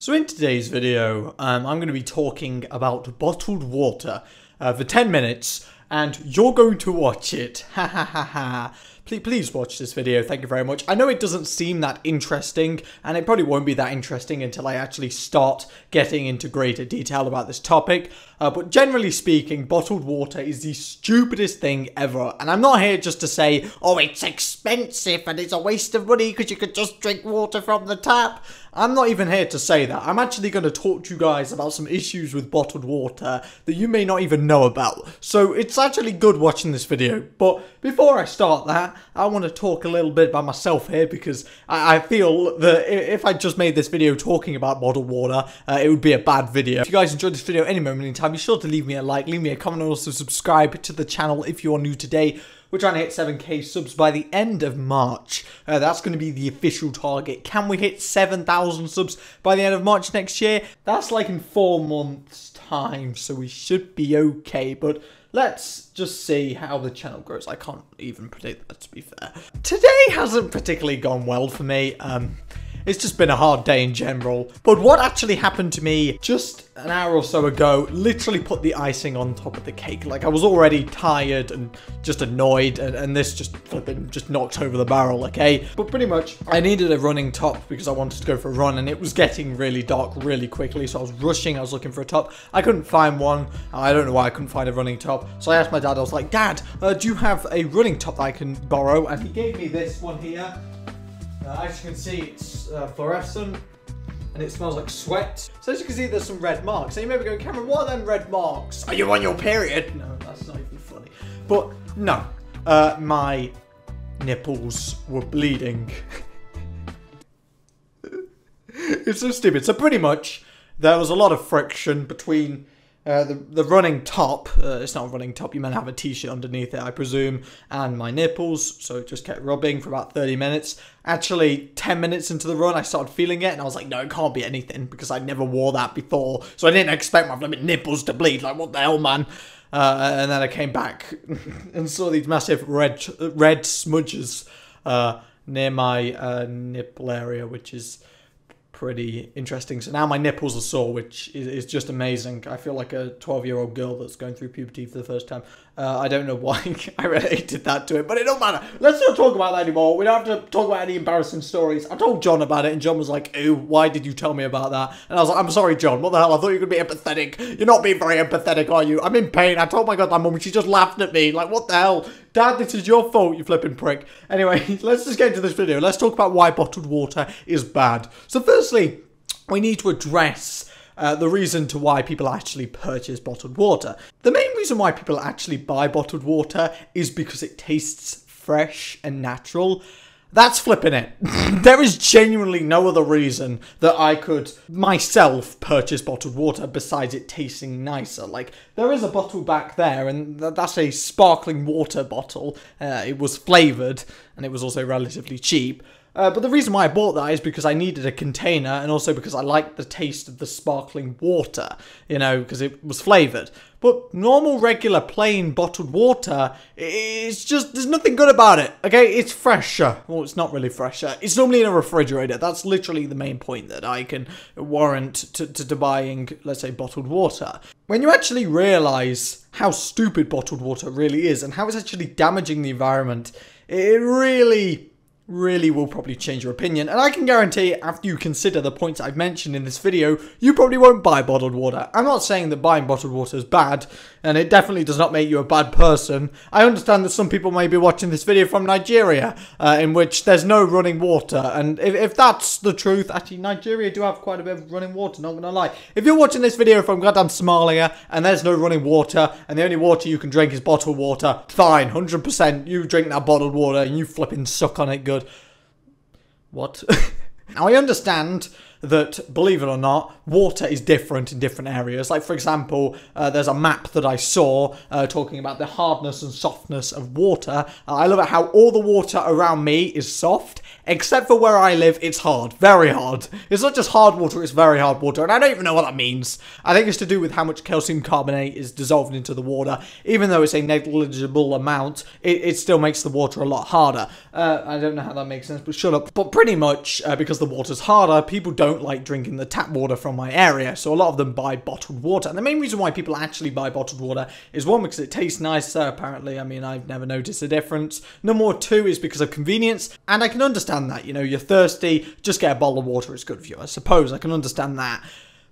So in today's video, I'm going to be talking about bottled water for 10 minutes, and you're going to watch it. Ha ha ha ha. Please watch this video, thank you very much. I know it doesn't seem that interesting, and it probably won't be that interesting until I actually start getting into greater detail about this topic. But generally speaking, bottled water is the stupidest thing ever. And I'm not here just to say, oh, it's expensive and it's a waste of money because you could just drink water from the tap. I'm not even here to say that. I'm actually going to talk to you guys about some issues with bottled water that you may not even know about. So it's actually good watching this video. But before I start that, I want to talk a little bit about myself here, because I feel that if I just made this video talking about bottled water, it would be a bad video. If you guys enjoyed this video any moment in time, be sure to leave me a like, leave me a comment, and also subscribe to the channel if you are new today. We're trying to hit 7k subs by the end of March. That's going to be the official target. Can we hit 7,000 subs by the end of March next year? That's like in 4 months' time, so we should be okay. But let's just see how the channel grows. I can't even predict that, to be fair. Today hasn't particularly gone well for me. It's just been a hard day in general. But what actually happened to me just an hour or so ago literally put the icing on top of the cake. Like, I was already tired and just annoyed, and this just knocked over the barrel, okay? But pretty much, I needed a running top because I wanted to go for a run, and it was getting really dark really quickly, so I was rushing. I was looking for a top. I couldn't find one. I don't know why I couldn't find a running top. So I asked my dad, I was like, Dad, do you have a running top that I can borrow? And he gave me this one here. As you can see, it's fluorescent, and it smells like sweat. So as you can see, there's some red marks. And you may be going, Cameron, what are them red marks? Are you on your period? No, that's not even funny. But no, my nipples were bleeding. It's so stupid. So pretty much, there was a lot of friction between the running top, it's not a running top, you meant to have a t-shirt underneath it, I presume, and my nipples, so it just kept rubbing for about 30 minutes. Actually, 10 minutes into the run, I started feeling it, and I was like, no, it can't be anything, because I never wore that before, so I didn't expect my nipples to bleed, like, what the hell, man? And then I came back and saw these massive red smudges near my nipple area, which is pretty interesting. So now my nipples are sore, which is just amazing. I feel like a 12-year-old girl that's going through puberty for the first time. I don't know why I related that to it, but it don't matter. Let's not talk about that anymore. We don't have to talk about any embarrassing stories. I told John about it, and John was like, "Ew, why did you tell me about that?" And I was like, "I'm sorry, John. What the hell? I thought you were going to be empathetic. You're not being very empathetic, are you? I'm in pain. I told my goddamn mum, and she just laughed at me. Like, what the hell? Dad, this is your fault, you flipping prick." Anyway, let's just get into this video. Let's talk about why bottled water is bad. So firstly, we need to address the reason to why people actually purchase bottled water. The main reason why people actually buy bottled water is because it tastes fresh and natural. That's flipping it. There is genuinely no other reason that I could myself purchase bottled water besides it tasting nicer. Like, there is a bottle back there, and that's a sparkling water bottle. It was flavoured, and it was also relatively cheap. But the reason why I bought that is because I needed a container, and also because I liked the taste of the sparkling water, you know, because it was flavoured. But normal, regular, plain bottled water, it's just, there's nothing good about it, okay? It's fresher. Well, it's not really fresher. It's normally in a refrigerator. That's literally the main point that I can warrant to buying, let's say, bottled water. When you actually realise how stupid bottled water really is, and how it's actually damaging the environment, it really will probably change your opinion. And I can guarantee, after you consider the points I've mentioned in this video, you probably won't buy bottled water. I'm not saying that buying bottled water is bad, and it definitely does not make you a bad person. I understand that some people may be watching this video from Nigeria, in which there's no running water, and if that's the truth, actually Nigeria do have quite a bit of running water, not gonna lie. If you're watching this video from goddamn Somalia, and there's no running water, and the only water you can drink is bottled water, fine, 100%, you drink that bottled water, and you flipping suck on it good. What? Now, I understand that, believe it or not, water is different in different areas. Like, for example, there's a map that I saw talking about the hardness and softness of water. I love it how all the water around me is soft, except for where I live, it's hard. Very hard. It's not just hard water, it's very hard water. And I don't even know what that means. I think it's to do with how much calcium carbonate is dissolved into the water. Even though it's a negligible amount, it still makes the water a lot harder. I don't know how that makes sense, but shut up. But pretty much, because the water's harder, people don't like drinking the tap water from my area. So a lot of them buy bottled water. And the main reason why people actually buy bottled water is, one, because it tastes nicer, apparently. I mean, I've never noticed a difference. Number two is because of convenience. And I can understand that. You know, you're thirsty, just get a bottle of water, it's good for you. I suppose I can understand that.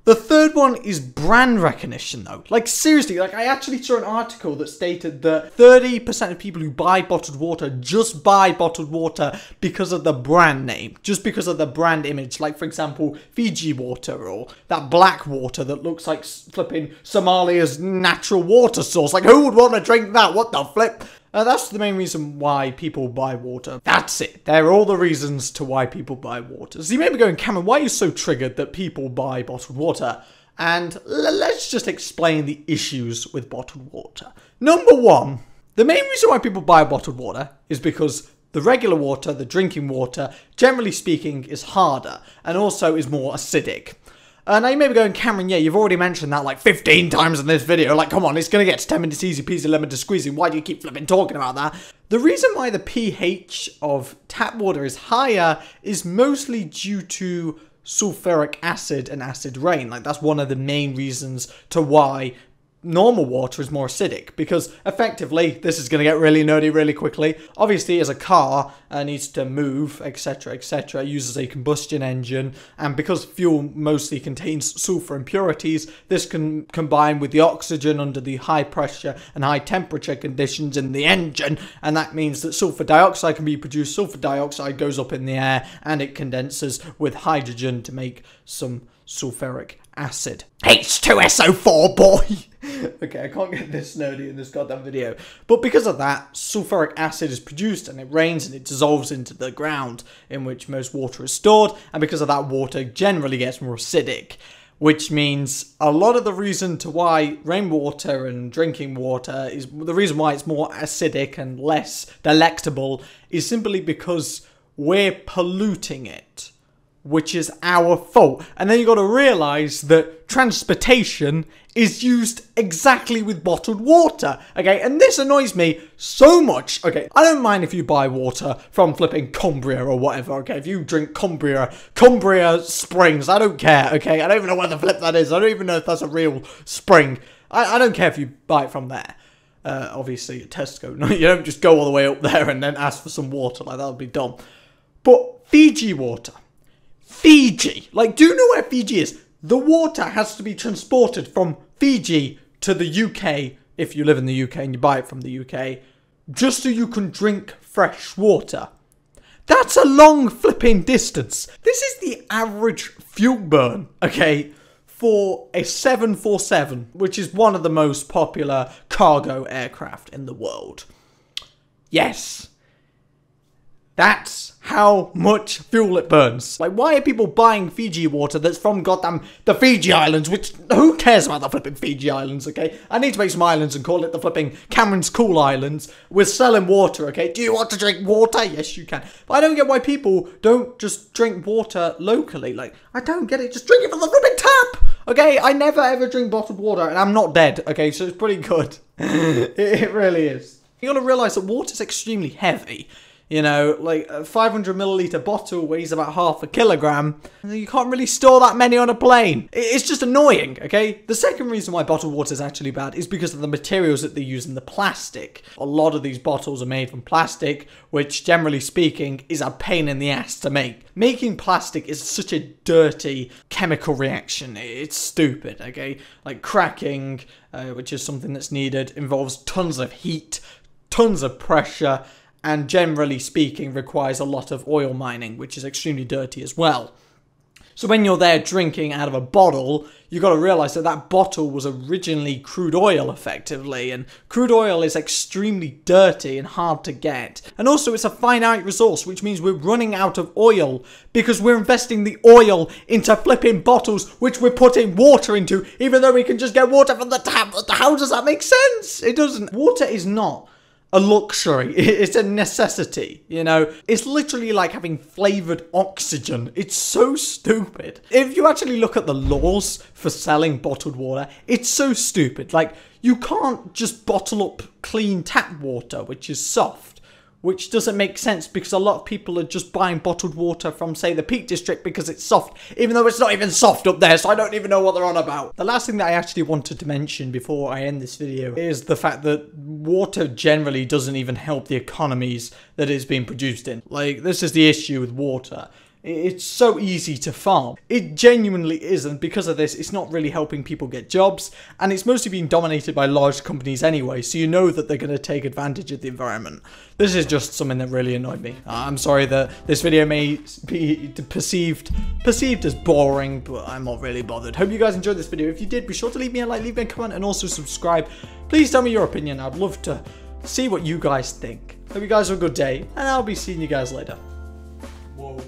The third one is brand recognition, though. Like, seriously, like, I actually saw an article that stated that 30% of people who buy bottled water just buy bottled water because of the brand name, just because of the brand image. Like, for example, Fiji water, or that black water that looks like flipping Somalia's natural water source. Like, who would want to drink that? What the flip? That's the main reason why people buy water. That's it. They're all the reasons to why people buy water. So you may be going, Cameron, why are you so triggered that people buy bottled water? And let's just explain the issues with bottled water. Number one, the main reason why people buy bottled water is because the regular water, the drinking water, generally speaking, is harder and also is more acidic. Now you may be going, Cameron, yeah, you've already mentioned that like 15 times in this video. Like, come on, it's going to get to 10 minutes easy peasy lemon to squeezing. Why do you keep flipping talking about that? The reason why the pH of tap water is higher is mostly due to sulfuric acid and acid rain. Like, that's one of the main reasons to why normal water is more acidic, because effectively, this is going to get really nerdy really quickly. Obviously, as a car needs to move, etc, etc, uses a combustion engine, and because fuel mostly contains sulfur impurities, this can combine with the oxygen under the high pressure and high temperature conditions in the engine, and that means that sulfur dioxide can be produced. Sulfur dioxide goes up in the air and it condenses with hydrogen to make some sulfuric acid. H2SO4, boy! Okay, I can't get this nerdy in this goddamn video. But because of that, sulfuric acid is produced and it rains and it dissolves into the ground in which most water is stored. And because of that, water generally gets more acidic. Which means a lot of the reason to why rainwater and drinking water is the reason why it's more acidic and less delectable is simply because we're polluting it, which is our fault. And then you got to realize that transportation is used exactly with bottled water, okay? And this annoys me so much, okay? I don't mind if you buy water from flipping Cumbria or whatever, okay? If you drink Cumbria Springs, I don't care, okay? I don't even know where the flip that is. I don't even know if that's a real spring. I don't care if you buy it from there. Obviously at Tesco. No, you don't just go all the way up there and then ask for some water. Like, that would be dumb. But Fiji water. Fiji. Like, do you know where Fiji is? The water has to be transported from Fiji to the UK, if you live in the UK and you buy it from the UK, just so you can drink fresh water. That's a long flipping distance. This is the average fuel burn, okay, for a 747, which is one of the most popular cargo aircraft in the world. Yes. That's how much fuel it burns. Like, why are people buying Fiji water that's from goddamn the Fiji Islands, which, who cares about the flipping Fiji Islands, okay? I need to make some islands and call it the flipping Cameron's Cool Islands. We're selling water, okay? Do you want to drink water? Yes, you can. But I don't get why people don't just drink water locally. Like, I don't get it. Just drink it from the flipping tap, okay? I never ever drink bottled water, and I'm not dead, okay? So it's pretty good. It really is. You gotta realize that water's extremely heavy. You know, like a 500 milliliter bottle weighs about half a kilogram. You can't really store that many on a plane. It's just annoying, okay? The second reason why bottled water is actually bad is because of the materials that they use in the plastic. A lot of these bottles are made from plastic, which generally speaking is a pain in the ass to make. Making plastic is such a dirty chemical reaction. It's stupid, okay? Like cracking, which is something that's needed, involves tons of heat, tons of pressure, and generally speaking requires a lot of oil mining, which is extremely dirty as well. So when you're there drinking out of a bottle, you got to realize that that bottle was originally crude oil effectively, and crude oil is extremely dirty and hard to get. And also it's a finite resource, which means we're running out of oil because we're investing the oil into flipping bottles which we're putting water into, even though we can just get water from the tap. How does that make sense? It doesn't. Water is not a luxury. It's a necessity, you know? It's literally like having flavored oxygen. It's so stupid. If you actually look at the laws for selling bottled water, it's so stupid. Like, you can't just bottle up clean tap water, which is soft. Which doesn't make sense because a lot of people are just buying bottled water from, say, the Peak District because it's soft, even though it's not even soft up there, so I don't even know what they're on about. The last thing that I actually wanted to mention before I end this video is the fact that water generally doesn't even help the economies that it's being produced in. Like, this is the issue with water. It's so easy to farm. It genuinely isn't. Because of this, it's not really helping people get jobs, and it's mostly being dominated by large companies anyway, so you know that they're going to take advantage of the environment. This is just something that really annoyed me. I'm sorry that this video may be perceived as boring, but I'm not really bothered. Hope you guys enjoyed this video. If you did, be sure to leave me a like, leave me a comment, and also subscribe. Please tell me your opinion. I'd love to see what you guys think. Hope you guys have a good day, and I'll be seeing you guys later. Whoa.